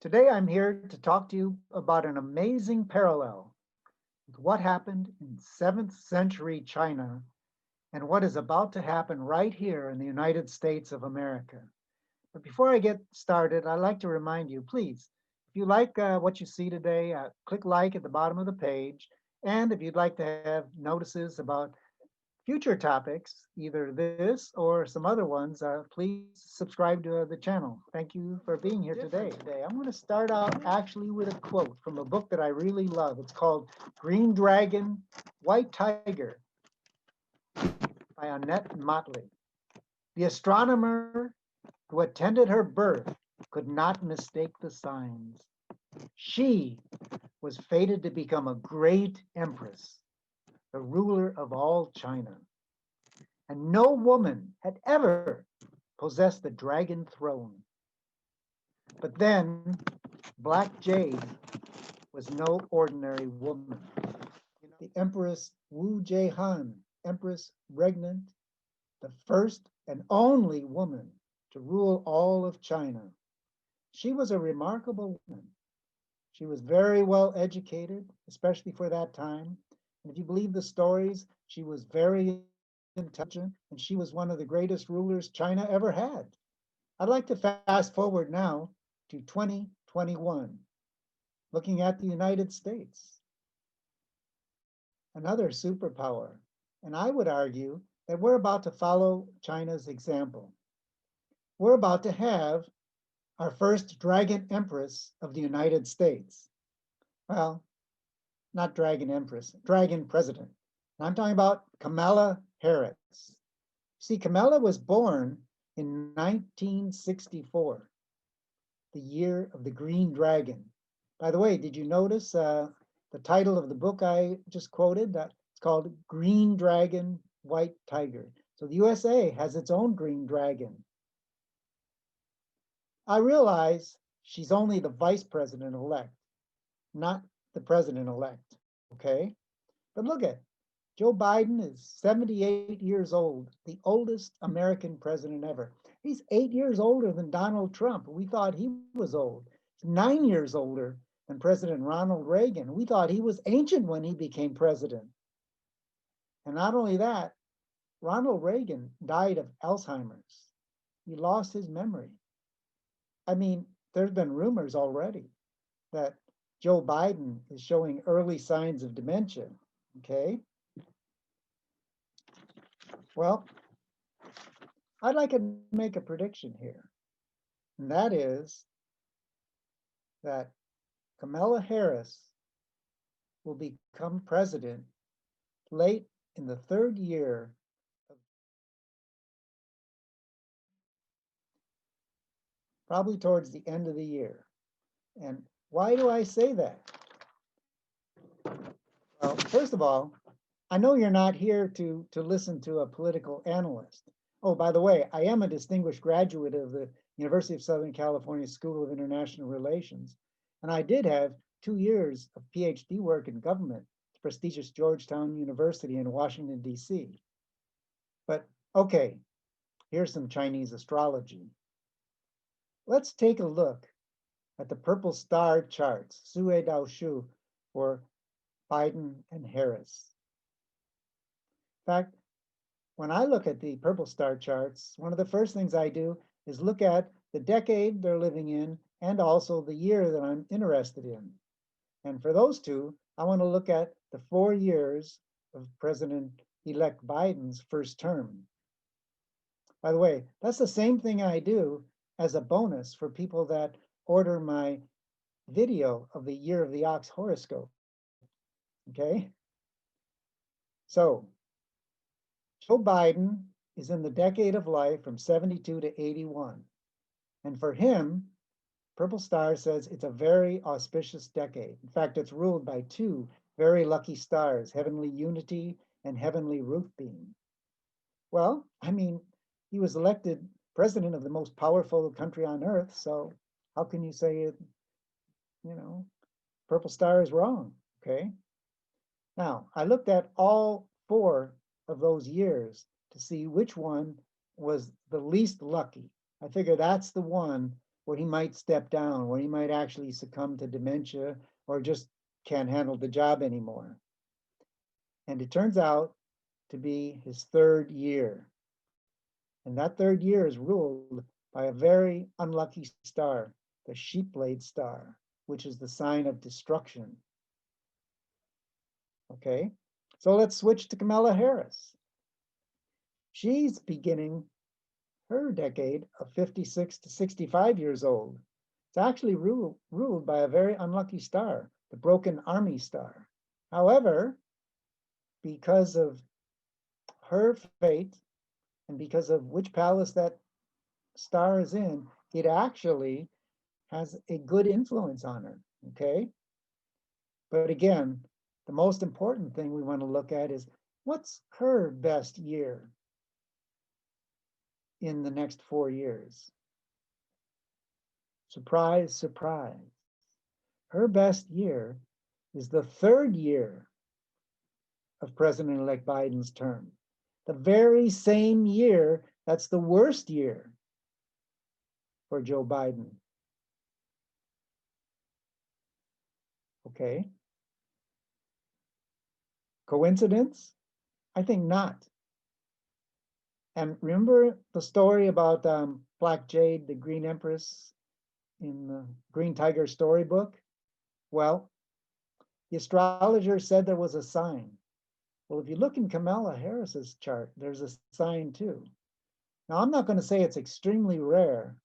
Today I'm here to talk to you about an amazing parallel with what happened in 7th century China and what is about to happen right here in the United States of America. But before I get started, I'd like to remind you, please, if you like what you see today, click like at the bottom of the page. And if you'd like to have notices about future topics, either this or some other ones, please subscribe to the channel. Thank you for being here today. I'm going to start out actually with a quote from a book that I really love. It's called Green Dragon, White Tiger by Annette Motley. The astronomer who attended her birth could not mistake the signs. She was fated to become a great empress, the ruler of all China. And no woman had ever possessed the dragon throne. But then, Black Jade was no ordinary woman. The Empress Wu Zetian, Empress regnant, the first and only woman to rule all of China. She was a remarkable woman. She was very well educated, especially for that time. And if you believe the stories, she was very intelligent, and she was one of the greatest rulers China ever had. I'd like to fast forward now to 2021, looking at the United States, another superpower. And I would argue that we're about to follow China's example. We're about to have our first dragon empress of the United States. Well, not dragon empress, dragon president. I'm talking about Kamala Harris. See, Kamala was born in 1964, the year of the Green Dragon. By the way, did you notice the title of the book I just quoted? It's called Green Dragon, White Tiger. So the USA has its own Green Dragon. I realize she's only the vice president-elect, not the president-elect, okay? But look at Joe Biden is 78 years old, the oldest American president ever. He's 8 years older than Donald Trump. We thought he was old. He's 9 years older than President Ronald Reagan. We thought he was ancient when he became president. And not only that, Ronald Reagan died of Alzheimer's. He lost his memory. I mean, there's been rumors already that Joe Biden is showing early signs of dementia, okay? Well, I'd like to make a prediction here, and that is that Kamala Harris will become president late in the third year of probably towards the end of the year. And why do I say that? Well, first of all, I know you're not here to listen to a political analyst. Oh, by the way, I am a distinguished graduate of the University of Southern California School of International Relations, and I did have 2 years of PhD work in government at the prestigious Georgetown University in Washington, D.C. But okay, here's some Chinese astrology. Let's take a look at the purple star charts, Sue Dao Shu, for Biden and Harris. In fact, when I look at the purple star charts, one of the first things I do is look at the decade they're living in and also the year that I'm interested in. And for those two, I want to look at the 4 years of President-elect Biden's first term. By the way, that's the same thing I do as a bonus for people that order my video of the Year of the Ox horoscope, okay? So, Joe Biden is in the decade of life from 72 to 81. And for him, Purple Star says it's a very auspicious decade. In fact, it's ruled by 2 very lucky stars, Heavenly Unity and Heavenly Ruthbeam. Well, I mean, he was elected president of the most powerful country on earth, so how can you say it, Purple Star is wrong, okay? Now, I looked at all 4 of those years to see which one was the least lucky. I figure that's the one where he might step down, where he might actually succumb to dementia or just can't handle the job anymore. And it turns out to be his third year. And that third year is ruled by a very unlucky star, the sheep blade star, which is the sign of destruction. Okay, so let's switch to Kamala Harris. She's beginning her decade of 56 to 65 years old. It's actually ruled by a very unlucky star, the broken army star. However, because of her fate and because of which palace that star is in, it actually has a good influence on her, okay? But again, the most important thing we want to look at is what's her best year in the next 4 years? Surprise, surprise. Her best year is the third year of President-elect Biden's term. The very same year that's the worst year for Joe Biden. Okay. Coincidence? I think not. And remember the story about Black Jade, the Green Empress in the Green Tiger storybook? Well, the astrologer said there was a sign. Well, if you look in Kamala Harris's chart, there's a sign too. Now, I'm not going to say it's extremely rare,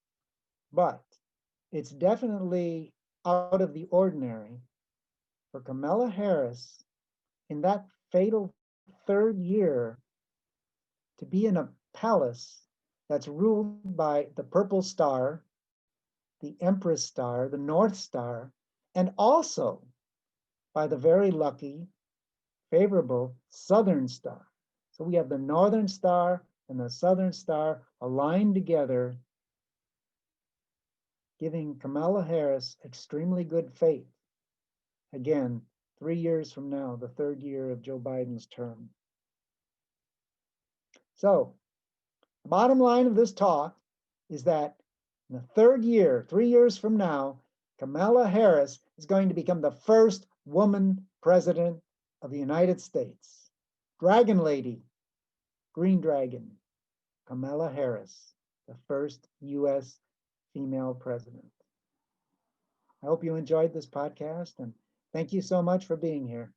but it's definitely out of the ordinary for Kamala Harris in that fatal third year to be in a palace that's ruled by the purple star, the Empress star, the North Star, and also by the very lucky, favorable Southern Star. So we have the Northern Star and the Southern Star aligned together, giving Kamala Harris extremely good fate. Again, 3 years from now, the third year of Joe Biden's term. So, the bottom line of this talk is that in the third year, 3 years from now, Kamala Harris is going to become the first woman president of the United States. Dragon Lady, Green Dragon, Kamala Harris, the first U.S. female president. I hope you enjoyed this podcast, and thank you so much for being here.